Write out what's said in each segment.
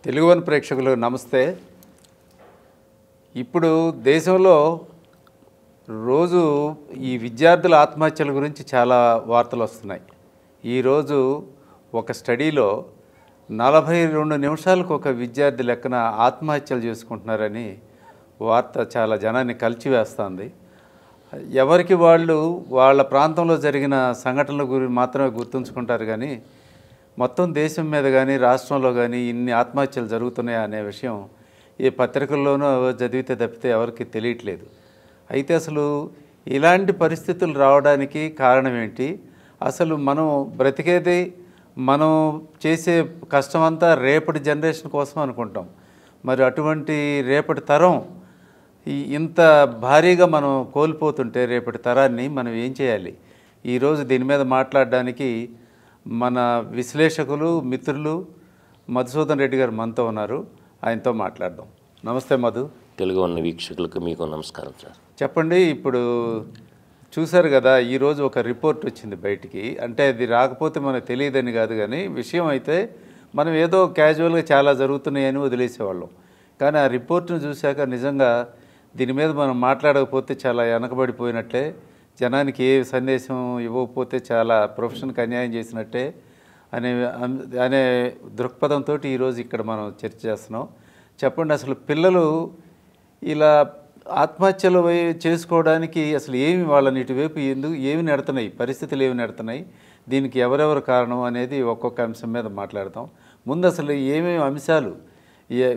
Telugu one ప్రేక్షకులు నమస్తే. ఇప్పుడు దేశంలో రోజు ఈ విద్యార్థుల ఆత్మహత్యల గురించి చాలా వార్తలు వస్తున్నాయి. ఈరోజు ఒక స్టడీలో 42 నిమిషాలకు ఒక విద్యార్థి లెక్కన ఆత్మహత్యలు చేసుకుంటున్నారని వార్త చాలా జనాన్ని కలిచివేస్తుంది. ఎవరికి వాళ్ళు వాళ్ళ ప్రాంతంలో జరిగిన సంఘటనల గురించి మాత్రమే గుర్తుంచుకుంటారు, కానీ మొత్తం దేశం మీద కానీ రాష్ట్రంలో కానీ ఇన్ని ఆత్మహత్యలు జరుగుతున్నాయా అనే విషయం ఏ పత్రికల్లోనూ చదివితే తప్పితే ఎవరికి తెలియట్లేదు. అయితే అసలు ఇలాంటి పరిస్థితులు రావడానికి కారణం ఏంటి? అసలు మనం బ్రతికేది, మనం చేసే కష్టమంతా రేపటి జనరేషన్ కోసం అనుకుంటాం. మరి అటువంటి రేపటి తరం ఇంత భారీగా మనం కోల్పోతుంటే రేపటి తరాన్ని మనం ఏం చేయాలి? ఈరోజు దీని మీద మాట్లాడడానికి మన విశ్లేషకులు మిత్రులు మధుసూదన్ రెడ్డి గారు మనతో ఉన్నారు. ఆయనతో మాట్లాడదాం. నమస్తే మధు. తెలుగు వన్ వీక్షకులకు మీకు నమస్కారం సార్. చెప్పండి, ఇప్పుడు చూశారు కదా, ఈరోజు ఒక రిపోర్ట్ వచ్చింది బయటికి. అంటే అది రాకపోతే మనకు తెలియదని కాదు, కానీ విషయం అయితే మనం ఏదో క్యాజువల్గా చాలా జరుగుతున్నాయని వదిలేసేవాళ్ళం. కానీ ఆ రిపోర్ట్ను చూశాక నిజంగా దీని మీద మనం మాట్లాడకపోతే చాలా వెనకబడిపోయినట్లే, జనానికి ఏ సందేశం ఇవ్వకపోతే చాలా ప్రొఫెషన్కి అన్యాయం చేసినట్టే అనే దృక్పథంతో ఈరోజు ఇక్కడ మనం చర్చ చేస్తున్నాం. చెప్పండి, అసలు పిల్లలు ఇలా ఆత్మహత్యలు చేసుకోవడానికి అసలు ఏమి వాళ్ళని ఇటువైపు ఏమి నెడుతున్నాయి, పరిస్థితులు ఏమి నెడుతున్నాయి, దీనికి ఎవరెవరు కారణం అనేది ఒక్కొక్క అంశం మీద మాట్లాడతాం. ముందు అసలు ఏమేమి అంశాలు,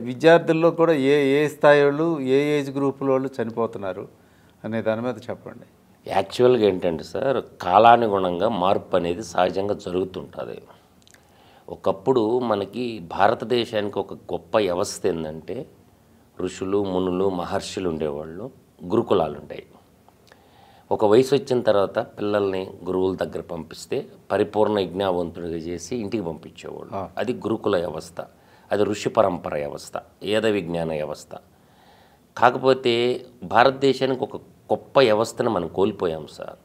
విద్యార్థుల్లో కూడా ఏ స్థాయి వాళ్ళు, ఏ ఏజ్ గ్రూపుల వాళ్ళు చనిపోతున్నారు అనే దాని మీద చెప్పండి. యాక్చువల్గా ఏంటంటే సార్, కాలానుగుణంగా మార్పు అనేది సహజంగా జరుగుతుంటుంది. ఒకప్పుడు మనకి భారతదేశానికి ఒక గొప్ప వ్యవస్థ ఏంటంటే ఋషులు, మునులు, మహర్షులు ఉండేవాళ్ళు, గురుకులాలు ఉంటాయి. ఒక వయసు వచ్చిన తర్వాత పిల్లల్ని గురువుల దగ్గర పంపిస్తే పరిపూర్ణ యజ్ఞావంతుడిగా చేసి ఇంటికి పంపించేవాళ్ళు. అది గురుకుల వ్యవస్థ, అది ఋషి పరంపర వ్యవస్థ, వేద విజ్ఞాన వ్యవస్థ. కాకపోతే భారతదేశానికి ఒక గొప్ప వ్యవస్థను మనం కోల్పోయాం సార్.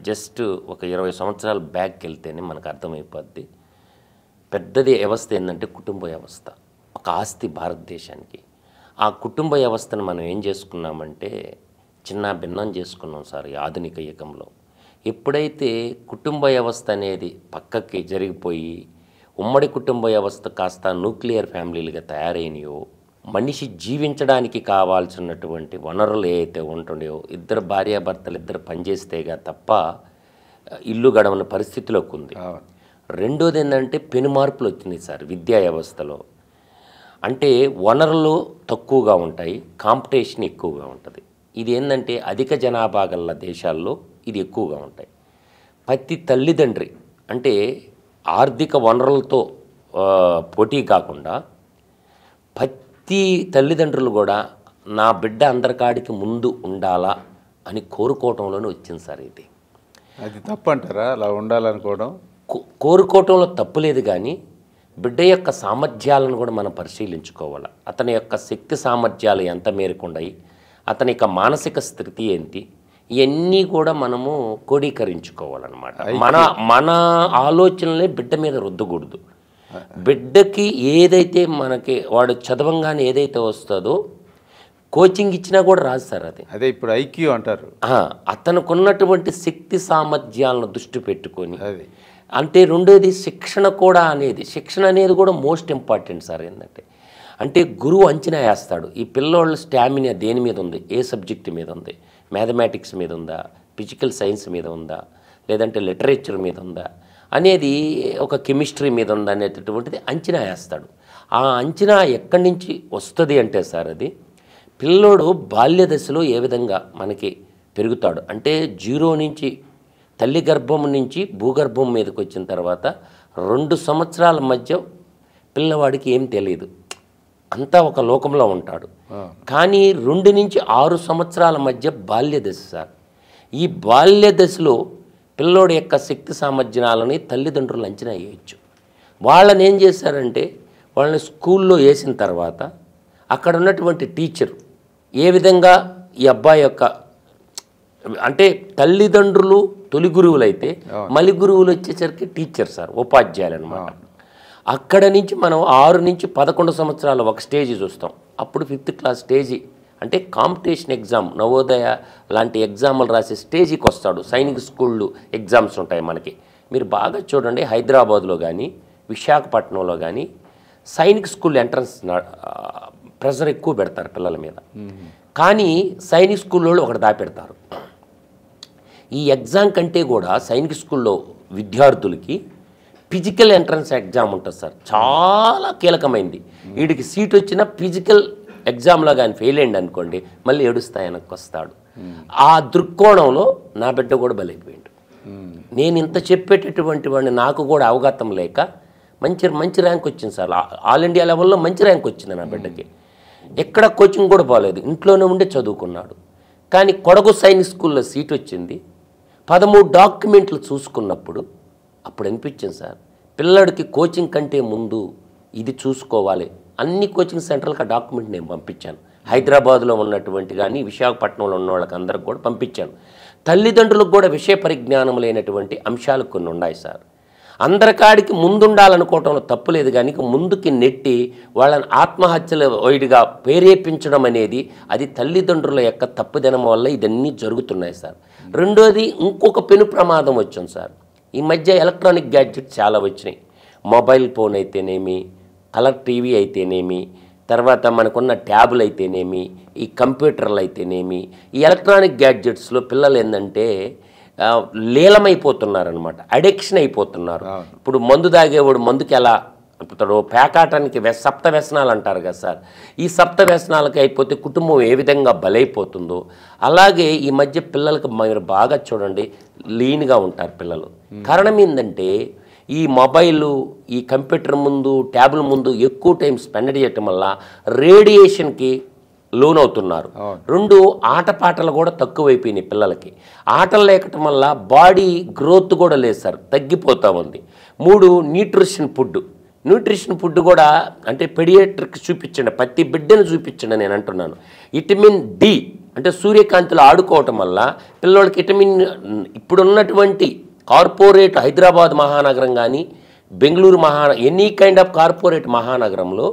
జస్ట్ ఒక 20 సంవత్సరాల బ్యాక్కి వెళ్తేనే మనకు అర్థమైపోద్ది. పెద్దది వ్యవస్థ ఏంటంటే కుటుంబ వ్యవస్థ, ఒక ఆస్తి భారతదేశానికి. ఆ కుటుంబ వ్యవస్థను మనం ఏం చేసుకున్నామంటే చిన్న భిన్నం చేసుకున్నాం సార్ ఈ ఆధునిక యుగంలో. ఎప్పుడైతే కుటుంబ వ్యవస్థ అనేది పక్కకి జరిగిపోయి ఉమ్మడి కుటుంబ వ్యవస్థ కాస్త న్యూక్లియర్ ఫ్యామిలీలుగా తయారైనయో, మనిషి జీవించడానికి కావాల్సినటువంటి వనరులు ఏవైతే ఉంటుండో, ఇద్దరు భార్యాభర్తలు ఇద్దరు పనిచేస్తేగా తప్ప ఇల్లు గడవని పరిస్థితిలోకి ఉంది. రెండోది ఏంటంటే పెను మార్పులు వచ్చినాయి సార్ విద్యా వ్యవస్థలో. అంటే వనరులు తక్కువగా ఉంటాయి, కాంపిటీషన్ ఎక్కువగా ఉంటుంది. ఇది ఏంటంటే అధిక జనాభా గల దేశాల్లో ఇది ఎక్కువగా ఉంటాయి. ప్రతి తల్లిదండ్రి అంటే ఆర్థిక వనరులతో పోటీ కాకుండా ప్రతి తల్లిదండ్రులు కూడా నా బిడ్డ అందరికాడికి ముందు ఉండాలా అని కోరుకోవటంలోనే వచ్చింది సార్. అది తప్పంటారా అలా ఉండాలనుకోవడం? కోరుకోవటంలో తప్పులేదు, కానీ బిడ్డ యొక్క సామర్థ్యాలను కూడా మనం పరిశీలించుకోవాలి. అతని యొక్క శక్తి సామర్థ్యాలు ఎంత మేరకు ఉన్నాయి, అతని యొక్క మానసిక స్థితి ఏంటి, ఇవన్నీ కూడా మనము క్రోడీకరించుకోవాలన్నమాట. మన ఆలోచనలే బిడ్డ మీద రుద్దకూడదు. బిడ్డకి ఏదైతే మనకి వాడు చదవంగానే ఏదైతే వస్తుందో కోచింగ్ ఇచ్చినా కూడా రాదు సార్. అదే ఇప్పుడు ఐక్యూ అంటారు. అతనికి ఉన్నటువంటి శక్తి సామర్థ్యాలను దృష్టి పెట్టుకొని, అంటే రెండోది శిక్షణ కూడా అనేది, శిక్షణ అనేది కూడా మోస్ట్ ఇంపార్టెంట్ సార్. ఏంటంటే అంటే గురువు అంచనా వేస్తాడు ఈ పిల్లోళ్ళ స్టామినా దేని మీద ఉంది, ఏ సబ్జెక్టు మీద ఉంది, మ్యాథమెటిక్స్ మీద ఉందా, ఫిజికల్ సైన్స్ మీద ఉందా, లేదంటే లిటరేచర్ మీద ఉందా అనేది, ఒక కెమిస్ట్రీ మీద ఉందా అనేటటువంటిది అంచనా వేస్తాడు. ఆ అంచనా ఎక్కడి నుంచి వస్తుంది అంటే సార్, అది పిల్లోడు బాల్య దశలో ఏ విధంగా మనకి పెరుగుతాడు అంటే 0 నుంచి తల్లి గర్భం నుంచి భూగర్భం మీదకి వచ్చిన తర్వాత 2 సంవత్సరాల మధ్య పిల్లవాడికి ఏం తెలియదు, అంతా ఒక లోకంలో ఉంటాడు. కానీ 2 నుంచి 6 సంవత్సరాల మధ్య బాల్య దశ సార్. ఈ బాల్య దశలో పిల్లోడి యొక్క శక్తి సామర్థ్యాలని తల్లిదండ్రులు అంచనా వేయచ్చు. వాళ్ళని ఏం చేశారంటే వాళ్ళని స్కూల్లో వేసిన తర్వాత అక్కడ ఉన్నటువంటి టీచర్ ఏ విధంగా ఈ అబ్బాయి యొక్క, అంటే తల్లిదండ్రులు తొలి గురువులు అయితే మలి గురువులు వచ్చేసరికి టీచర్ సార్, ఉపాధ్యాయులు అనమాట. అక్కడ నుంచి మనం 6 నుంచి 11 సంవత్సరాల ఒక స్టేజ్ చూస్తాం. అప్పుడు 5th క్లాస్ స్టేజీ అంటే కాంపిటీషన్ ఎగ్జామ్, నవోదయ లాంటి ఎగ్జాములు రాసే స్టేజీకి వస్తాడు. సైనిక స్కూళ్ళు ఎగ్జామ్స్ ఉంటాయి మనకి. మీరు బాగా చూడండి, హైదరాబాద్లో కానీ విశాఖపట్నంలో కానీ సైనిక స్కూల్ ఎంట్రన్స్ ప్రెషర్ ఎక్కువ పెడతారు పిల్లల మీద. కానీ సైనిక స్కూల్లో ఒకటి దాపెడతారు. ఈ ఎగ్జామ్ కంటే కూడా సైనిక స్కూల్లో విద్యార్థులకి ఫిజికల్ ఎంట్రన్స్ ఎగ్జామ్ ఉంటుంది సార్, చాలా కీలకమైంది. వీడికి సీట్ వచ్చినా ఫిజికల్ ఎగ్జామ్లో కానీ ఫెయిల్ అయ్యింది అనుకోండి, మళ్ళీ ఏడుస్తాయనకు వస్తాడు. ఆ దృక్కోణంలో నా బిడ్డ కూడా బలైపోయిండు. నేను ఇంత చెప్పేటటువంటి వాడిని నాకు కూడా అవగతం లేక మంచి ర్యాంక్ వచ్చింది సార్. ఆల్ ఇండియా లెవెల్లో మంచి ర్యాంక్ వచ్చింది నా బిడ్డకి. ఎక్కడ కోచింగ్ కూడా పోలేదు, ఇంట్లోనే ఉండి చదువుకున్నాడు. కానీ కొడగు సైనిక్ స్కూల్లో సీట్ వచ్చింది. 13 డాక్యుమెంట్లు చూసుకున్నప్పుడు అప్పుడు అనిపించింది సార్, పిల్లడికి కోచింగ్ కంటే ముందు ఇది చూసుకోవాలి. అన్ని కోచింగ్ సెంటర్లకు ఆ డాక్యుమెంట్ నేను పంపించాను. హైదరాబాద్లో ఉన్నటువంటి కానీ విశాఖపట్నంలో ఉన్న వాళ్ళకి అందరికి కూడా పంపించాను. తల్లిదండ్రులకు కూడా విషయ పరిజ్ఞానం లేనటువంటి అంశాలు కొన్ని ఉన్నాయి సార్. అందరికాడికి ముందుండాలనుకోవటంలో తప్పులేదు, కానీ ముందుకి నెట్టి వాళ్ళని ఆత్మహత్యల వైడిగా ప్రేరేపించడం అనేది అది తల్లిదండ్రుల యొక్క తప్పుదనం వల్ల ఇదన్నీ జరుగుతున్నాయి సార్. రెండోది ఇంకొక పెను ప్రమాదం వచ్చింది సార్. ఈ మధ్య ఎలక్ట్రానిక్ గ్యాడ్జెట్స్ చాలా వచ్చినాయి. మొబైల్ ఫోన్ అయితేనేమి, కలర్ టీవీ అయితేనేమి, తర్వాత మనకున్న ట్యాబులు అయితేనేమి, ఈ కంప్యూటర్లు అయితేనేమి, ఈ ఎలక్ట్రానిక్ గ్యాడ్జెట్స్లో పిల్లలు ఏంటంటే లీలమైపోతున్నారనమాట, అడిక్షన్ అయిపోతున్నారు. ఇప్పుడు మందు తాగేవాడు మందుకి ఎలా అయిపోతాడు, పేకాటానికి సప్త వ్యసనాలు అంటారు కదా సార్. ఈ సప్త వ్యసనాలకి అయిపోతే కుటుంబం ఏ విధంగా బలైపోతుందో అలాగే ఈ మధ్య పిల్లలకు మీరు బాగా చూడండి లీన్గా ఉంటారు పిల్లలు. కారణం ఏంటంటే ఈ మొబైలు, ఈ కంప్యూటర్ ముందు, ట్యాబుల ముందు ఎక్కువ టైం స్పెండ్ చేయటం వల్ల రేడియేషన్కి లోన్ అవుతున్నారు. 2 ఆటపాటలు కూడా తక్కువైపోయినాయి పిల్లలకి. ఆటలు లేకటం వల్ల బాడీ గ్రోత్ కూడా లేదు సార్, తగ్గిపోతూ ఉంది. 3 న్యూట్రిషన్ ఫుడ్ కూడా అంటే పెడియాట్రిక్ చూపించండి, ప్రతి బిడ్డను చూపించండి నేను అంటున్నాను. విటమిన్ డి అంటే సూర్యకాంతిలో ఆడుకోవటం వల్ల పిల్లలకి విటమిన్ ఇప్పుడున్నటువంటి కార్పొరేట్ హైదరాబాద్ మహానగరం కానీ Bengaluru any kind of corporate మహానగరంలో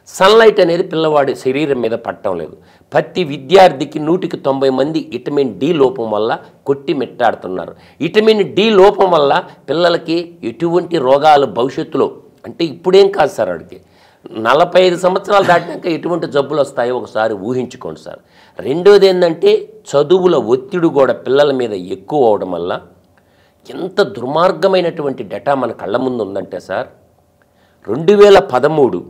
సన్లైట్ అనేది పిల్లవాడి శరీరం మీద పట్టడం లేదు. ప్రతి విద్యార్థికి 100కి 90 మంది విటమిన్ డి లోపం వల్ల కొట్టి మెట్టాడుతున్నారు. విటమిన్ డి లోపం వల్ల పిల్లలకి ఎటువంటి రోగాలు భవిష్యత్తులో అంటే ఇప్పుడేం కాదు సార్, వాడికి 45 సంవత్సరాలు దాటినాక ఎటువంటి జబ్బులు వస్తాయో ఒకసారి ఊహించుకోండి సార్. రెండోది ఏంటంటే చదువుల ఒత్తిడి కూడా పిల్లల మీద ఎక్కువ అవడం వల్ల ఎంత దుర్మార్గమైనటువంటి డేటా మన కళ్ళ ముందు ఉందంటే సార్, 2013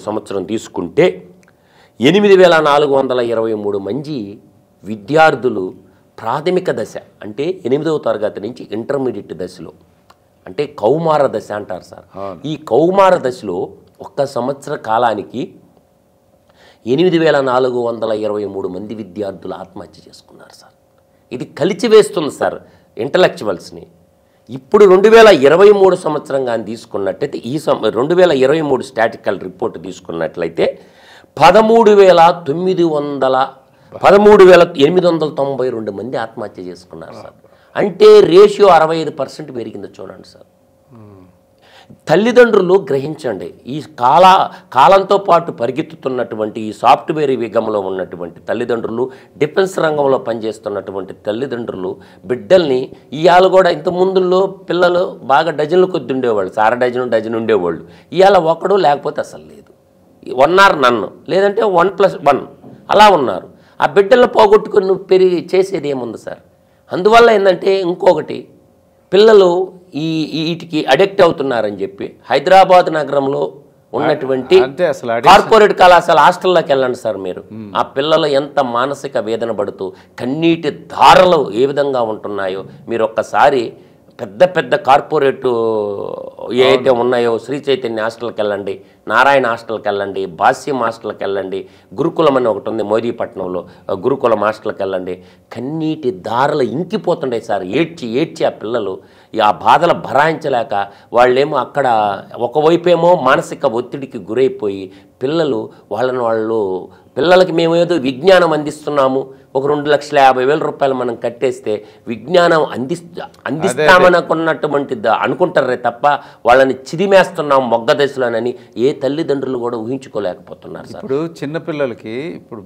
సంవత్సరం తీసుకుంటే 8423 మంది విద్యార్థులు ప్రాథమిక దశ అంటే 8వ తరగతి నుంచి ఇంటర్మీడియట్ దశలో అంటే కౌమార దశ అంటారు సార్. ఈ కౌమార దశలో ఒక్క సంవత్సర కాలానికి 8423 మంది విద్యార్థులు ఆత్మహత్య చేసుకున్నారు సార్. ఇది కలిచివేస్తుంది సార్ ఇంటలెక్చువల్స్ని. ఇప్పుడు 2023 సంవత్సరం కానీ తీసుకున్నట్టయితే 2023 స్టాటికల్ రిపోర్ట్ తీసుకున్నట్లయితే 13,892 మంది ఆత్మహత్య చేసుకున్నారు సార్. అంటే రేషియో 65% పెరిగింది చూడండి సార్. తల్లిదండ్రులు గ్రహించండి, ఈ కాలంతో పాటు పరిగెత్తుతున్నటువంటి ఈ సాఫ్ట్వేర్ యుగంలో ఉన్నటువంటి తల్లిదండ్రులు, డిఫెన్స్ రంగంలో పనిచేస్తున్నటువంటి తల్లిదండ్రులు బిడ్డల్ని ఇవాళ కూడా ఇంత ముందులో పిల్లలు బాగా డజన్ల కొద్ది ఉండేవాళ్ళు, సార డజన్ ఉండేవాళ్ళు. ఇవాళ ఒకడు లేకపోతే అసలు లేదు, 1 or none, లేదంటే 1+1 అలా ఉన్నారు. ఆ బిడ్డలను పోగొట్టుకుని నువ్వు చేసేది ఏముంది సార్? అందువల్ల ఏంటంటే ఇంకొకటి పిల్లలు వీటికి అడిక్ట్ అవుతున్నారని చెప్పి హైదరాబాద్ నగరంలో ఉన్నటువంటి కార్పొరేట్ కళాశాల హాస్టల్లోకి వెళ్ళండి సార్ మీరు. ఆ పిల్లలు ఎంత మానసిక వేదన పడుతూ కన్నీటి ధారలు ఏ విధంగా ఉంటున్నాయో మీరు ఒక్కసారి పెద్ద కార్పొరేట్ ఏవైతే ఉన్నాయో శ్రీ చైతన్య హాస్టల్కి వెళ్ళండి, నారాయణ హాస్టల్కి వెళ్ళండి, భాష్యం హాస్టల్కి వెళ్ళండి, గురుకులం అని ఒకటి ఉంది మోదీపట్నంలో, గురుకులం హాస్టల్కి వెళ్ళండి. కన్నీటి దారలు ఇంకిపోతుండే సార్, ఏడ్చి ఆ పిల్లలు ఆ బాధలు భరాయించలేక వాళ్ళేమో అక్కడ ఒకవైపేమో మానసిక ఒత్తిడికి గురైపోయి పిల్లలు పిల్లలకి మేము ఏదో విజ్ఞానం అందిస్తున్నాము, ఒక 2,50,000 రూపాయలు మనం కట్టేస్తే విజ్ఞానం అందిస్తామనుకున్నటువంటి అనుకుంటారే తప్ప వాళ్ళని చిదిమేస్తున్నాం మొగ్గ దశలోనని ఏ తల్లిదండ్రులు కూడా ఊహించుకోలేకపోతున్నారు సార్. ఇప్పుడు చిన్నపిల్లలకి ఇప్పుడు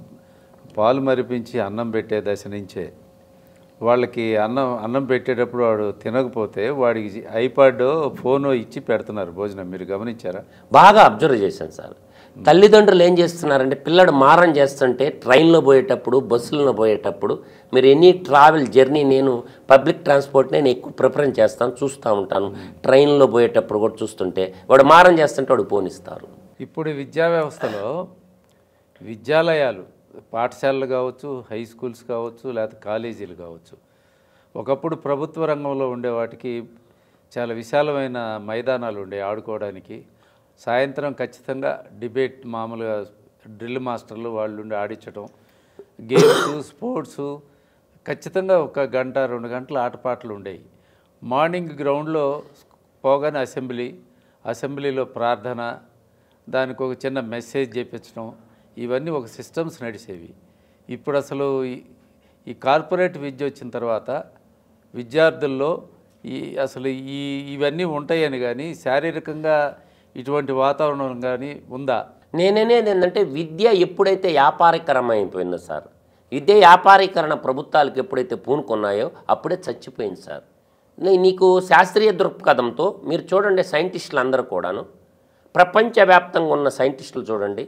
పాలు మరిపించి అన్నం పెట్టే దశ నుంచే వాళ్ళకి అన్నం పెట్టేటప్పుడు వాడు తినకపోతే వాడికి ఐపాడ్ ఫోను ఇచ్చి పెడుతున్నారు భోజనం. మీరు గమనించారా? బాగా అబ్జర్వ్ చేశాను సార్. తల్లిదండ్రులు ఏం చేస్తున్నారంటే పిల్లడు మారం చేస్తుంటే ట్రైన్లో పోయేటప్పుడు బస్సులలో పోయేటప్పుడు మీరు ఎనీ ట్రావెల్ జర్నీ నేను పబ్లిక్ ట్రాన్స్పోర్ట్ నేను ఎక్కువ ప్రిఫరెన్స్ చేస్తాను, చూస్తూ ఉంటాను. ట్రైన్లో పోయేటప్పుడు కూడా చూస్తుంటే వాడు మారం చేస్తుంటే వాడు పోనిస్తారు. ఇప్పుడు విద్యా వ్యవస్థలో విద్యాలయాలు పాఠశాలలు కావచ్చు, హై స్కూల్స్ కావచ్చు, లేకపోతే కాలేజీలు కావచ్చు, ఒకప్పుడు ప్రభుత్వ రంగంలో ఉండే వాటికి చాలా విశాలమైన మైదానాలు ఉండే ఆడుకోవడానికి. సాయంత్రం ఖచ్చితంగా డిబేట్, మామూలుగా డ్రిల్ మాస్టర్లు వాళ్ళు ఉండి ఆడించడం, గేమ్స్, స్పోర్ట్స్ ఖచ్చితంగా 1 గంట 2 గంటల ఆటపాటలు ఉండేవి. మార్నింగ్ గ్రౌండ్లో పోగానే అసెంబ్లీలో ప్రార్థన, దానికి ఒక చిన్న మెసేజ్ చెప్పించడం, ఇవన్నీ ఒక సిస్టమ్స్ నడిచేవి. ఇప్పుడు అసలు ఈ కార్పొరేట్ విద్య వచ్చిన తర్వాత విద్యార్థుల్లో ఇవన్నీ ఉంటాయని కానీ శారీరకంగా ఇటువంటి వాతావరణం కానీ ఉందా? నేననేది ఏంటంటే విద్య ఎప్పుడైతే వ్యాపారీకరమైపోయిందో సార్, విద్య వ్యాపారీకరణ ప్రభుత్వాలకు ఎప్పుడైతే పూనుకున్నాయో అప్పుడే చచ్చిపోయింది సార్. నీకు శాస్త్రీయ దృక్పథంతో మీరు చూడండి, సైంటిస్టులు అందరూ కూడాను ప్రపంచవ్యాప్తంగా ఉన్న సైంటిస్టులు చూడండి.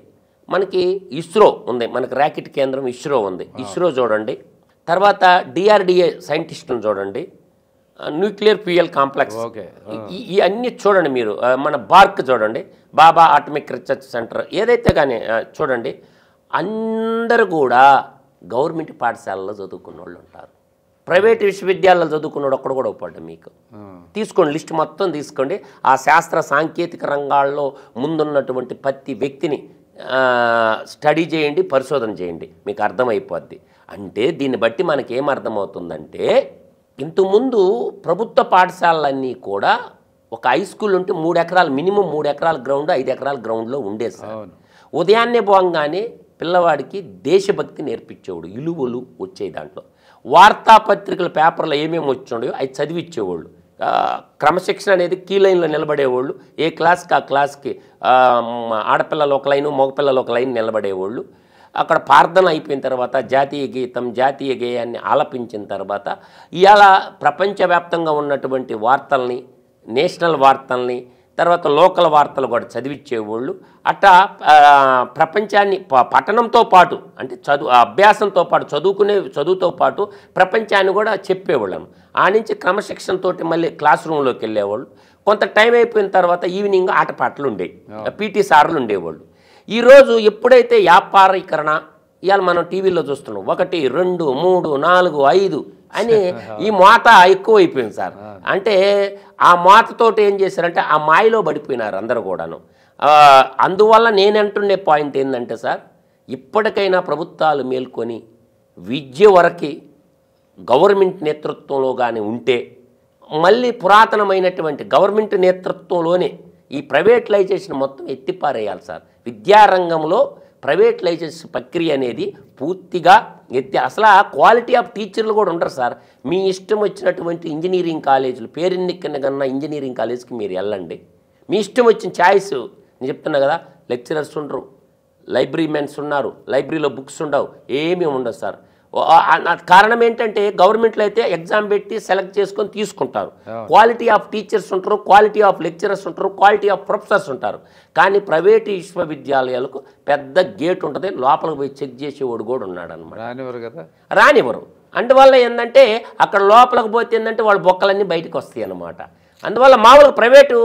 మనకి ఇస్రో ఉంది, మనకి ర్యాకెట్ కేంద్రం ఇస్రో ఉంది, ఇస్రో చూడండి. తర్వాత డిఆర్డిఏ సైంటిస్టులను చూడండి, న్యూక్లియర్ ఫ్యూయల్ కాంప్లెక్స్, ఇవన్నీ చూడండి. మీరు మన బార్క్ చూడండి, బాబా ఆటమిక్ రీసెర్చ్ సెంటర్, ఏదైతే కానీ చూడండి, అందరూ కూడా గవర్నమెంట్ పాఠశాలలో చదువుకున్న వాళ్ళు ఉంటారు. ప్రైవేట్ విశ్వవిద్యాలయాలు చదువుకున్నాడు ఒక్కడు కూడా ఒప్పండి. మీకు తీసుకోండి, లిస్ట్ మొత్తం తీసుకోండి. ఆ శాస్త్ర సాంకేతిక రంగాల్లో ముందున్నటువంటి ప్రతి వ్యక్తిని స్టడీ చేయండి, పరిశోధన చేయండి, మీకు అర్థమైపోద్ది. అంటే దీన్ని బట్టి మనకేం అర్థమవుతుందంటే, ఇంతకుముందు ప్రభుత్వ పాఠశాలలన్నీ కూడా ఒక హై స్కూల్ ఉంటే 3 ఎకరాలు మినిమం 3 ఎకరాల గ్రౌండ్, 5 ఎకరాల గ్రౌండ్లో ఉండేది సార్. ఉదయాన్నే పోగానే పిల్లవాడికి దేశభక్తి నేర్పించేవాడు, విలువలు వచ్చేవి. దాంట్లో వార్తాపత్రికల పేపర్లో ఏమేమి వచ్చాడో అవి చదివిచ్చేవాళ్ళు. క్రమశిక్షణ అనేది కీ లైన్లో నిలబడేవాళ్ళు. ఏ క్లాస్కి ఆ క్లాస్కి ఆడపిల్లలు ఒక లైను, మగపిల్లలు ఒక లైన్ నిలబడేవాళ్ళు. అక్కడ ప్రార్థన అయిపోయిన తర్వాత జాతీయ గీతం, జాతీయ గేయాన్ని ఆలపించిన తర్వాత ఇవాళ ప్రపంచవ్యాప్తంగా ఉన్నటువంటి వార్తల్ని, నేషనల్ వార్తల్ని, తర్వాత లోకల్ వార్తలు కూడా చదివిచ్చేవాళ్ళు. అట్టా ప్రపంచాన్ని పఠనంతో పాటు, అంటే అభ్యాసంతో పాటు, చదువుతో పాటు ప్రపంచాన్ని కూడా చెప్పేవాళ్ళను. ఆ నుంచి క్రమశిక్షణతో మళ్ళీ క్లాస్ రూమ్లోకి వెళ్ళేవాళ్ళు. కొంత టైం అయిపోయిన తర్వాత ఈవినింగ్ ఆటపాటలు ఉండేవి, పీటీ సార్లు ఉండేవాళ్ళు. ఈరోజు ఎప్పుడైతే వ్యాపారీకరణ, ఇవాళ మనం టీవీలో చూస్తున్నాం 1, 2, 3, 4, 5 అని ఈ మోత ఎక్కువైపోయింది సార్. అంటే ఆ మోతతోటి ఏం చేశారంటే ఆ మాయలో పడిపోయినారు అందరూ కూడాను. అందువల్ల నేనంటుండే పాయింట్ ఏంటంటే సార్, ఇప్పటికైనా ప్రభుత్వాలు మేల్కొని విద్య వరకు గవర్నమెంట్ నేతృత్వంలో కానీ ఉంటే, మళ్ళీ పురాతనమైనటువంటి గవర్నమెంట్ నేతృత్వంలోనే ఈ ప్రైవేటలైజేషన్ మొత్తం ఎత్తిపారేయాలి సార్. విద్యారంగంలో ప్రైవేటలైజేషన్ ప్రక్రియ అనేది పూర్తిగా అసలు క్వాలిటీ ఆఫ్ టీచర్లు కూడా ఉండరు సార్. మీ ఇష్టం వచ్చినటువంటి ఇంజనీరింగ్ కాలేజీలు, పేరెన్నికన్నా కన్నా ఇంజనీరింగ్ కాలేజ్కి మీరు వెళ్ళండి, మీ ఇష్టం వచ్చిన ఛాయిస్. నేను చెప్తున్నా కదా, లెక్చరర్స్ ఉండరు, లైబ్రరీ మెన్స్ ఉన్నారు, లైబ్రరీలో బుక్స్ ఉండవు, ఏమీ ఉండవు సార్. కారణం ఏంటంటే గవర్నమెంట్లో అయితే ఎగ్జామ్ పెట్టి సెలెక్ట్ చేసుకొని తీసుకుంటారు. క్వాలిటీ ఆఫ్ టీచర్స్ ఉంటారు, క్వాలిటీ ఆఫ్ లెక్చరర్స్ ఉంటారు, క్వాలిటీ ఆఫ్ ప్రొఫెసర్స్ ఉంటారు. కానీ ప్రైవేటు విశ్వవిద్యాలయాలకు పెద్ద గేట్ ఉంటుంది, లోపలికి పోయి చెక్ చేసేవాడు కూడా ఉన్నాడు అనమాట. రానివ్వరు కదా, రానివ్వరు. అందువల్ల ఏంటంటే అక్కడ లోపలికి పోతే ఏంటంటే వాళ్ళ బొక్కలన్నీ బయటకు వస్తాయి అన్నమాట. అందువల్ల మామూలుగా ప్రైవేటు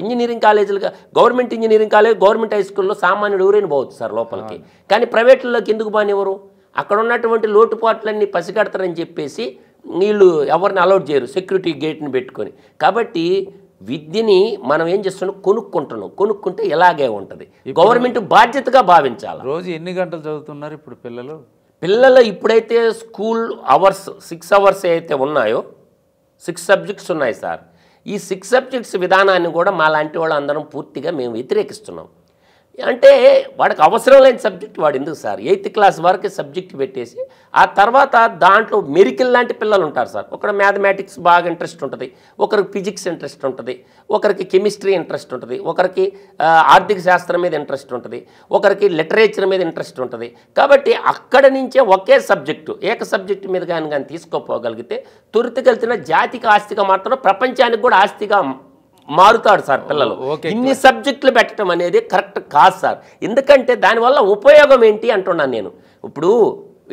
ఇంజనీరింగ్ కాలేజీలుగా, government engineering college, government high స్కూల్లో సామాన్యుడు ఎవరైనా పోవచ్చు సార్ లోపలికి. కానీ ప్రైవేట్లలోకి ఎందుకు బానివ్వరు? అక్కడ ఉన్నటువంటి లోటుపాట్లన్నీ పసిగడతారని చెప్పేసి వీళ్ళు ఎవరిని అలౌట్ చేయరు, సెక్యూరిటీ గేట్ని పెట్టుకొని. కాబట్టి విద్యని మనం ఏం చేస్తున్నాం, కొనుక్కుంటే ఇలాగే ఉంటుంది. గవర్నమెంట్ బాధ్యతగా భావించాలి. రోజు ఎన్ని గంటలు చదువుతున్నారు ఇప్పుడు పిల్లలు? ఇప్పుడైతే స్కూల్ అవర్స్ 6 అవర్స్ అయితే ఉన్నాయో, 6 సబ్జెక్ట్స్ ఉన్నాయి సార్. ఈ 6 సబ్జెక్ట్స్ విధానాన్ని కూడా మా లాంటి వాళ్ళు అందరం పూర్తిగా మేము వ్యతిరేకిస్తున్నాం. అంటే వాడికి అవసరం లేని సబ్జెక్ట్ వాడు ఎందుకు సార్ 8th క్లాస్ వరకు సబ్జెక్ట్ పెట్టేసి ఆ తర్వాత దాంట్లో మెరికల్ లాంటి పిల్లలు ఉంటారు సార్. ఒకరు మ్యాథమెటిక్స్ బాగా ఇంట్రెస్ట్ ఉంటుంది, ఒకరికి ఫిజిక్స్ ఇంట్రెస్ట్ ఉంటుంది, ఒకరికి కెమిస్ట్రీ ఇంట్రెస్ట్ ఉంటుంది, ఒకరికి ఆర్థిక శాస్త్రం మీద ఇంట్రెస్ట్ ఉంటుంది, ఒకరికి లిటరేచర్ మీద ఇంట్రెస్ట్ ఉంటుంది. కాబట్టి అక్కడ నుంచే ఒకే సబ్జెక్టు ఏక సబ్జెక్టు మీద కానీ తీసుకోపోగలిగితే త్వరితగలిగిన జాతికి ఆస్తిగా మాత్రం ప్రపంచానికి కూడా ఆస్తిగా మారుతాడు సార్ పిల్లలు. ఇన్ని సబ్జెక్టులు పెట్టడం అనేది కరెక్ట్ కాదు సార్. ఎందుకంటే దానివల్ల ఉపయోగం ఏంటి అంటున్నాను నేను. ఇప్పుడు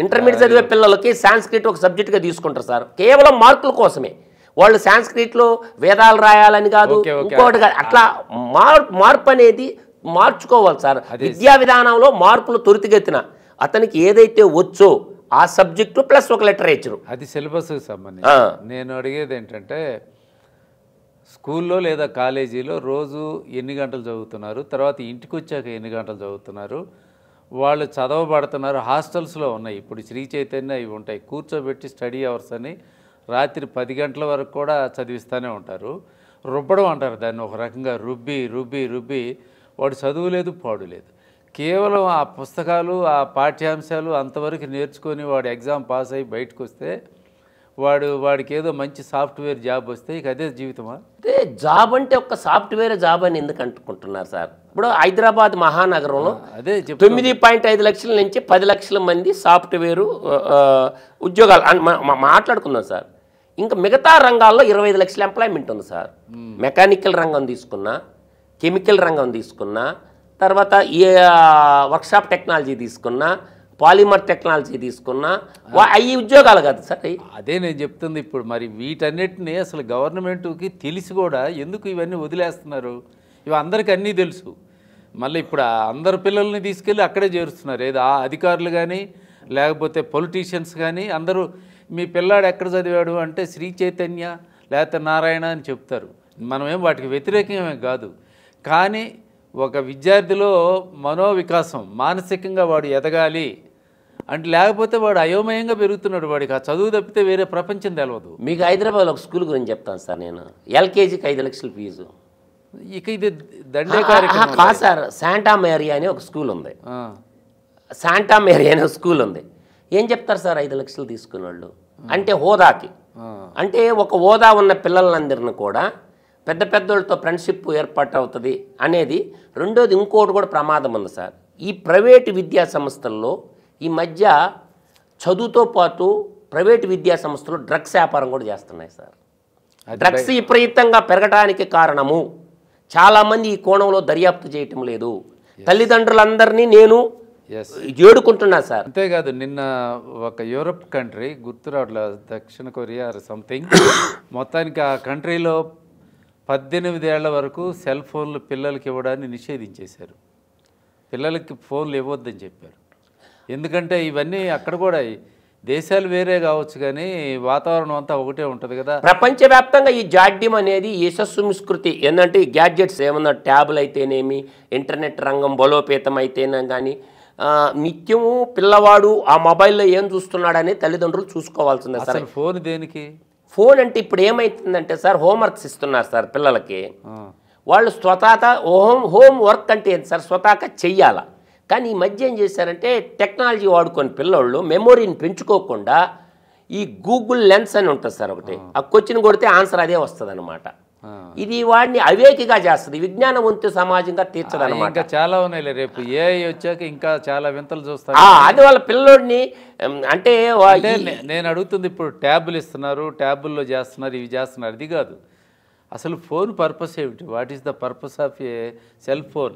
ఇంటర్మీడియట్ చదివే పిల్లలకి సాంస్క్రిట్ ఒక సబ్జెక్టుగా తీసుకుంటారు సార్, కేవలం మార్కుల కోసమే. వాళ్ళు సాంస్క్రిట్లో వేదాలు రాయాలని కాదు, ఇంకోటి కాదు. అట్లా మార్పు అనేది మార్చుకోవాలి సార్. విద్యా విధానంలో మార్పులు త్వరితగతిన అతనికి ఏదైతే వచ్చో ఆ సబ్జెక్టు ప్లస్ ఒక లిటరేచరు, అది సిలబస్కి సంబంధించి. నేను అడిగేది ఏంటంటే స్కూల్లో లేదా కాలేజీలో రోజు ఎన్ని గంటలు చదువుతున్నారు, తర్వాత ఇంటికి వచ్చాక ఎన్ని గంటలు చదువుతున్నారు, వాళ్ళు చదవబడుతున్నారు. హాస్టల్స్లో ఉన్నాయి ఇప్పుడు శ్రీ చైతన్య ఇవి ఉంటాయి, కూర్చోబెట్టి స్టడీ అవర్స్ అని రాత్రి 10 గంటల వరకు కూడా చదివిస్తూనే ఉంటారు. రుబ్బడం అంటారు దాన్ని, ఒక రకంగా రుబ్బి రుబ్బి రుబ్బి వాడు చదువు లేదు పాడు లేదు. కేవలం ఆ పుస్తకాలు ఆ పాఠ్యాంశాలు అంతవరకు నేర్చుకొని వాడు ఎగ్జామ్ పాస్ అయ్యి బయటకు వస్తే వాడికి ఏదో మంచి సాఫ్ట్వేర్ జాబ్ వస్తే ఇక అదే జీవితమా? అంటే జాబ్ అంటే ఒక సాఫ్ట్వేర్ జాబ్ అని ఎందుకు అనుకుంటున్నారు సార్? ఇప్పుడు హైదరాబాద్ మహానగరంలో అదే 9.5 లక్షల నుంచి 10 లక్షల మంది సాఫ్ట్వేరు ఉద్యోగాలు మాట్లాడుకుందాం సార్. ఇంకా మిగతా రంగాల్లో 25 లక్షల ఎంప్లాయ్మెంట్ ఉంది సార్. మెకానికల్ రంగం తీసుకున్నా, కెమికల్ రంగం తీసుకున్నా, తర్వాత ఈ వర్క్షాప్ టెక్నాలజీ తీసుకున్నా, పాలిమర్ టెక్నాలజీ తీసుకున్నా అవి ఉద్యోగాలు కాదు సార్. అదే నేను చెప్తుంది. ఇప్పుడు మరి వీటన్నిటిని అసలు గవర్నమెంట్కి తెలిసి కూడా ఎందుకు ఇవన్నీ వదిలేస్తున్నారు? ఇవి అందరికీ అన్నీ తెలుసు. మళ్ళీ ఇప్పుడు అందరు పిల్లల్ని తీసుకెళ్ళి అక్కడే చేరుస్తున్నారు. ఏదో ఆ అధికారులు కానీ లేకపోతే పొలిటీషియన్స్ కానీ అందరూ మీ పిల్లాడు ఎక్కడ చదివాడు అంటే శ్రీ చైతన్య లేకపోతే నారాయణ అని చెప్తారు. మనమేం వాటికి వ్యతిరేకమే కాదు. కానీ ఒక విద్యార్థిలో మనోవికాసం, మానసికంగా వాడు ఎదగాలి అంటే, లేకపోతే వాడు అయోమయంగా పెరుగుతున్నాడు. వాడికి ఆ చదువు తప్పితే వేరే ప్రపంచం తెలవదు. మీకు హైదరాబాద్లో ఒక స్కూల్ గురించి చెప్తాను సార్ నేను. ఎల్కేజీకి 5 లక్షల ఫీజు. ఇక ఇది దండే కార్యక్రమం కాదు సార్. శాంటా మేరీ అని ఒక స్కూల్ ఉంది. శాంటా మేరీ అనే స్కూల్ ఉంది. ఏం చెప్తారు సార్ 5 లక్షలు తీసుకున్న వాళ్ళు అంటే హోదాకి. అంటే ఒక హోదా ఉన్న పిల్లలందరినీ కూడా పెద్ద పెద్దోళ్ళతో ఫ్రెండ్షిప్ ఏర్పాటు అవుతుంది అనేది. రెండోది ఇంకోటి కూడా ప్రమాదం ఉంది సార్. ఈ ప్రైవేటు విద్యా సంస్థల్లో ఈ మధ్య చదువుతో పాటు ప్రైవేటు విద్యా సంస్థలు డ్రగ్స్ వ్యాపారం కూడా చేస్తున్నాయి సార్. డ్రగ్స్ విపరీతంగా పెరగడానికి కారణము చాలామంది ఈ కోణంలో దర్యాప్తు చేయటం లేదు. తల్లిదండ్రులందరినీ నేను ఏడుకుంటున్నా సార్. అంతేకాదు, నిన్న ఒక యూరప్ కంట్రీ గుర్తురావట్ల, దక్షిణ కొరియా సంథింగ్, మొత్తానికి ఆ కంట్రీలో 18 ఏళ్ల వరకు సెల్ ఫోన్లు పిల్లలకి ఇవ్వడాన్ని నిషేధించేశారు. పిల్లలకి ఫోన్లు ఇవ్వద్దని చెప్పారు. ఎందుకంటే ఇవన్నీ అక్కడ కూడా దేశాలు వేరే కావచ్చు కానీ వాతావరణం అంతా ఒకటే ఉంటుంది కదా. ప్రపంచవ్యాప్తంగా ఈ జాడ్యం అనేది యశస్సు సంస్కృతి ఏంటంటే ఈ గ్యాడ్జెట్స్ ఏమన్నా ట్యాబులు అయితేనేమి, ఇంటర్నెట్ రంగం బలోపేతం అయితేనే కానీ నిత్యము పిల్లవాడు ఆ మొబైల్లో ఏం చూస్తున్నాడని తల్లిదండ్రులు చూసుకోవాల్సిందే సార్. ఫోన్ దేనికి? ఫోన్ అంటే ఇప్పుడు ఏమవుతుందంటే సార్, హోంవర్క్స్ ఇస్తున్నారు సార్ పిల్లలకి. వాళ్ళు స్వతహా హోమ్ వర్క్ అంటే ఏంటి సార్, స్వతహాగా చెయ్యాలా. కానీ ఈ మధ్య ఏం చేశారంటే టెక్నాలజీ వాడుకొని పిల్లోళ్ళు మెమొరీని పెంచుకోకుండా ఈ గూగుల్ లెన్స్ అని ఉంటుంది సార్ ఒకటి, ఆ క్వశ్చన్ కొడితే ఆన్సర్ అదే వస్తుంది అనమాట. ఇది వాడిని అవేకిగా చేస్తుంది, విజ్ఞానవంతు సమాజంగా తీర్చదనమాట. ఇంకా చాలా ఉన్నాయి, రేపు ఏఐ వచ్చాక ఇంకా చాలా వింతలు చూస్తారు. అది వాళ్ళ పిల్లోడిని అంటే నేను అడుగుతుంది, ఇప్పుడు ట్యాబులు ఇస్తున్నారు, ట్యాబుల్లో చేస్తున్నారు, ఇవి చేస్తున్నారు, అది కాదు అసలు ఫోన్ పర్పస్ ఏమిటి? What is the purpose of A cell phone?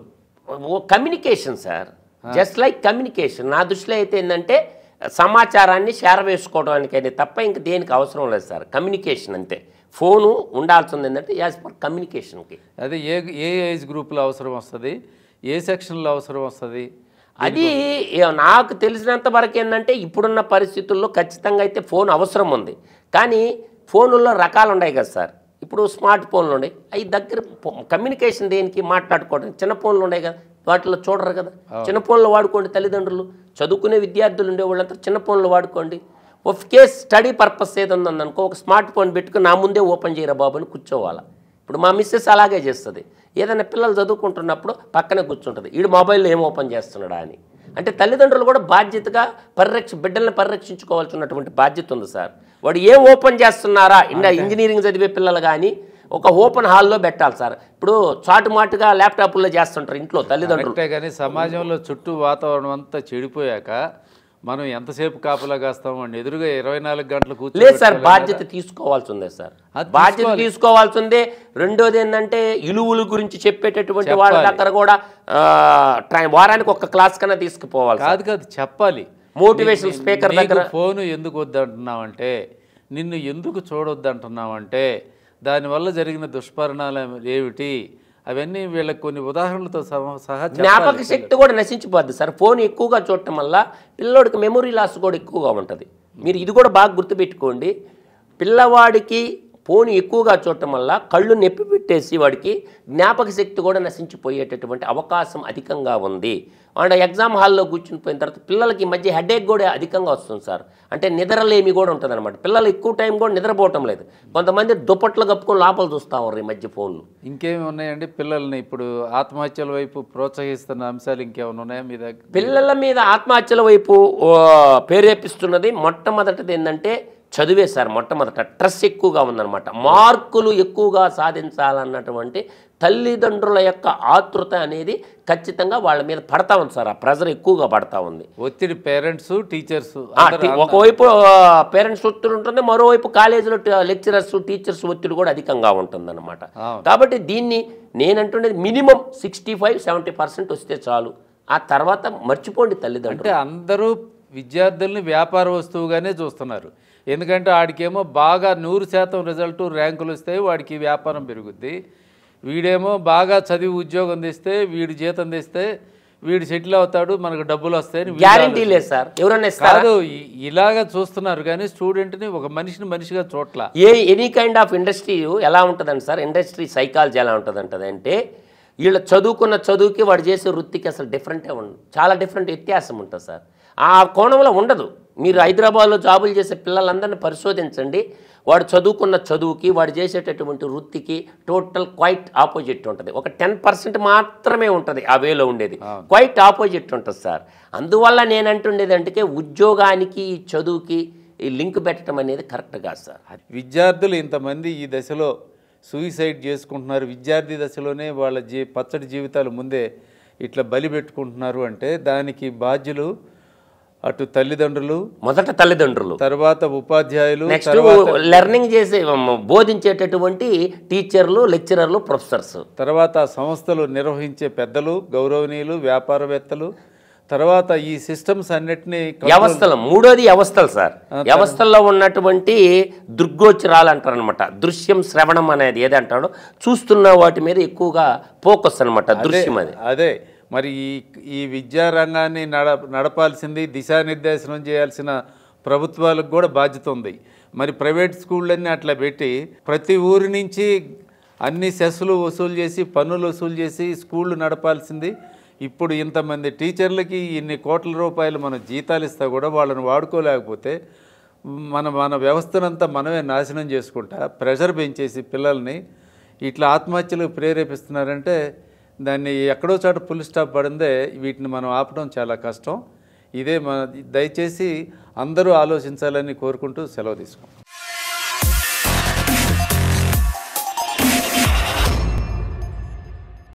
Communication sir, just like communication. నా దృష్టిలో అయితే ఏంటంటే సమాచారాన్ని చేరవేసుకోవడానికి అయితే తప్ప ఇంక దేనికి అవసరం లేదు సార్. కమ్యూనికేషన్ అంతే. ఫోను ఉండాల్సింది ఏంటంటే యాజ్ పర్ కమ్యూనికేషన్కి. అదే ఏ ఏజ్ గ్రూప్లో అవసరం వస్తుంది, ఏ సెక్షన్లో అవసరం వస్తుంది? అది నాకు తెలిసినంత వరకు ఏంటంటే ఇప్పుడున్న పరిస్థితుల్లో ఖచ్చితంగా అయితే ఫోన్ అవసరం ఉంది. కానీ ఫోనుల్లో రకాలు ఉన్నాయి కదా సార్. ఇప్పుడు స్మార్ట్ ఫోన్లు ఉన్నాయి, అవి దగ్గర కమ్యూనికేషన్ దేనికి మాట్లాడుకోవడం. చిన్న ఫోన్లు ఉన్నాయి కదా, వాటిలో చూడరు కదా. చిన్న ఫోన్లు వాడుకోండి తల్లిదండ్రులు. చదువుకునే విద్యార్థులు ఉండే వాళ్ళంతా చిన్న ఫోన్లు వాడుకోండి. ఆఫ్ కేస్ స్టడీ పర్పస్ ఏదైనా ఉందనుకో, ఒక స్మార్ట్ ఫోన్ పెట్టుకుని నా ముందే ఓపెన్ చేయరా బాబు అని కూర్చోవాలి. ఇప్పుడు మా మిస్సెస్ అలాగే చేస్తుంది. ఏదైనా పిల్లలు చదువుకుంటున్నప్పుడు పక్కనే కూర్చుంటుంది, వీడు మొబైల్లో ఏం ఓపెన్ చేస్తున్నాడా అని. అంటే తల్లిదండ్రులు కూడా బాధ్యతగా బిడ్డల్ని పరిరక్షించుకోవాల్సినటువంటి బాధ్యత ఉంది సార్. వాడు ఏం ఓపెన్ చేస్తున్నారా, ఇంజనీరింగ్ చదివే పిల్లలు కానీ ఒక ఓపెన్ హాల్లో పెట్టాలి సార్. ఇప్పుడు చాటుమాటుగా ల్యాప్టాప్లో చేస్తుంటారు ఇంట్లో తల్లిదండ్రులు. కానీ సమాజంలో చుట్టూ వాతావరణం అంతా చెడిపోయాక మనం ఎంతసేపు కాపలా కాస్తాం అండి, ఎదురుగా 24 గంటలు కూర్చో. లేదు సార్, బాధ్యత తీసుకోవాల్సి ఉంది సార్, బాధ్యత తీసుకోవాల్సి ఉంది. రెండోది ఏంటంటే ఇలువుల గురించి చెప్పేటటువంటి వాళ్ళ దగ్గర కూడా వారానికి ఒక క్లాస్ కన్నా తీసుకుపోవాలి. కాదు చెప్పాలి. మోటివేషన్ స్పీకర్ దగ్గర ఫోన్ ఎందుకు వద్దంటున్నావంటే, నిన్ను ఎందుకు చూడొద్దంటున్నావంటే, దానివల్ల జరిగిన దుష్పరిణామాలు ఏమిటి, అవన్నీ వీళ్ళకి కొన్ని ఉదాహరణలతో సహా. జ్ఞాపక శక్తి కూడా నశించిపోద్ది సార్. ఫోన్ ఎక్కువగా చూడటం వల్ల పిల్లోడికి మెమొరీ లాస్ కూడా ఎక్కువగా ఉంటుంది. మీరు ఇది కూడా బాగా గుర్తుపెట్టుకోండి. పిల్లవాడికి ఫోన్ ఎక్కువగా చూడటం వల్ల కళ్ళు నొప్పి పెట్టేసి వాడికి జ్ఞాపక శక్తి కూడా నశించిపోయేటటువంటి అవకాశం అధికంగా ఉంది. అండ్ ఎగ్జామ్ హాల్లో కూర్చుని పోయిన తర్వాత పిల్లలకి మధ్య హెడేక్ కూడా అధికంగా వస్తుంది సార్. అంటే నిద్రలేమి కూడా ఉంటుంది అనమాట. పిల్లలు ఎక్కువ టైం కూడా నిద్రపోవటం లేదు. కొంతమంది దుప్పట్లు కప్పుకొని లోపల చూస్తూ ఉన్నారు ఈ మధ్య ఫోన్లు. ఇంకేమి ఉన్నాయండి పిల్లల్ని ఇప్పుడు ఆత్మహత్యల వైపు ప్రోత్సహిస్తున్న అంశాలు ఇంకేమైనా ఉన్నాయా మీ దగ్గర? పిల్లల మీద ఆత్మహత్యల వైపు ప్రేరేపిస్తున్నది మొట్టమొదటిది ఏంటంటే చదివే సార్. మొట్టమొదట స్ట్రెస్ ఎక్కువగా ఉందన్నమాట. మార్కులు ఎక్కువగా సాధించాలన్నటువంటి తల్లిదండ్రుల యొక్క ఆతృత అనేది ఖచ్చితంగా వాళ్ళ మీద పడతా ఉంది సార్. ఆ ప్రెజర్ ఎక్కువగా పడతా ఉంది. ఒత్తిడి పేరెంట్స్ టీచర్స్, ఒకవైపు పేరెంట్స్ ఒత్తిడి ఉంటుంది, మరోవైపు కాలేజీలో లెక్చరర్స్ టీచర్స్ ఒత్తిడి కూడా అధికంగా ఉంటుందన్నమాట. కాబట్టి దీన్ని నేనంటున్నది మినిమం 65-70% వస్తే చాలు. ఆ తర్వాత మర్చిపోండి తల్లిదండ్రులు. అంటే అందరూ విద్యార్థుల్ని వ్యాపార వస్తువుగానే చూస్తున్నారు. ఎందుకంటే వాడికేమో బాగా 100% రిజల్ట్ ర్యాంకులు వస్తాయి, వాడికి వ్యాపారం పెరుగుద్ది. వీడేమో బాగా చదివి ఉద్యోగం తెస్తే, వీడి జీతం తెస్తే వీడు సెటిల్ అవుతాడు, మనకు డబ్బులు వస్తాయని గ్యారెంటీ లేదు సార్. ఎవరైనా కాదు ఇలాగా చూస్తున్నారు కానీ స్టూడెంట్ని ఒక మనిషిగా చూడట్లా. ఎనీ కైండ్ ఆఫ్ ఇండస్ట్రీ ఎలా ఉంటుందండి సార్, ఇండస్ట్రీ సైకాలజీ ఎలా ఉంటుందంటది అంటే వీళ్ళు చదువుకున్న చదువుకి వాడు చేసే వృత్తికి అసలు డిఫరెంటే ఉండదు. చాలా డిఫరెంట్ వ్యత్యాసం ఉంటుంది సార్. ఆ కోణంలో ఉండదు. మీరు హైదరాబాద్లో జాబులు చేసే పిల్లలందరినీ పరిశోధించండి. వాడు చదువుకున్న చదువుకి వాడు చేసేటటువంటి వృత్తికి టోటల్ క్వైట్ ఆపోజిట్ ఉంటుంది. ఒక 10% మాత్రమే ఉంటుంది ఆ వేలో ఉండేది, క్వైట్ ఆపోజిట్ ఉంటుంది సార్. అందువల్ల నేను అంటుండేది అంటే ఉద్యోగానికి చదువుకి ఈ లింక్ పెట్టడం అనేది కరెక్ట్ కాదు సార్. విద్యార్థులు ఇంతమంది ఈ దశలో సూయిసైడ్ చేసుకుంటున్నారు, విద్యార్థి దశలోనే వాళ్ళ పచ్చడి జీవితాలు ముందే ఇట్లా బలి పెట్టుకుంటున్నారు అంటే దానికి బాధ్యులు అటు తల్లిదండ్రులు, మొదట తల్లిదండ్రులు, తర్వాత ఉపాధ్యాయులు, నెక్స్ట్ లెర్నింగ్ చేసే బోధించేటటువంటి టీచర్లు, లెక్చరర్లు, ప్రొఫెసర్స్, తర్వాత సంస్థలు నిర్వహించే పెద్దలు, గౌరవనీయులు, వ్యాపారవేత్తలు, తర్వాత ఈ సిస్టమ్స్ అన్నిటినీ వ్యవస్థలు. మూడోది వ్యవస్థలు సార్. వ్యవస్థల్లో ఉన్నటువంటి దృగ్గోచరాలు అంటారు అనమాట. దృశ్యం శ్రవణం అనేది ఏదంటాడో చూస్తున్న వాటి మీద ఎక్కువగా ఫోకస్ అనమాట. దృశ్యం అది. అదే మరి ఈ విద్యారంగాన్ని నడపాల్సింది, దిశానిర్దేశనం చేయాల్సిన ప్రభుత్వాలకు కూడా బాధ్యత ఉంది. మరి ప్రైవేట్ స్కూళ్ళన్నీ అట్లా పెట్టి ప్రతి ఊరి నుంచి అన్ని సెస్సులు వసూలు చేసి, పన్నులు వసూలు చేసి స్కూళ్ళు నడపాల్సింది. ఇప్పుడు ఇంతమంది టీచర్లకి ఇన్ని కోట్ల రూపాయలు మనం జీతాలు ఇస్తా కూడా వాళ్ళని వాడుకోలేకపోతే మన వ్యవస్థనంతా మనమే నాశనం చేసుకుంటా ప్రెషర్ పెంచేసి పిల్లల్ని ఇట్లా ఆత్మహత్యలకు ప్రేరేపిస్తున్నారంటే దాన్ని ఎక్కడో చోట ఫుల్ స్టాప్ పడిందే. వీటిని మనం ఆపడం చాలా కష్టం. ఇదే దయచేసి అందరూ ఆలోచించాలని కోరుకుంటూ సెలవు తీసుకుంటాం.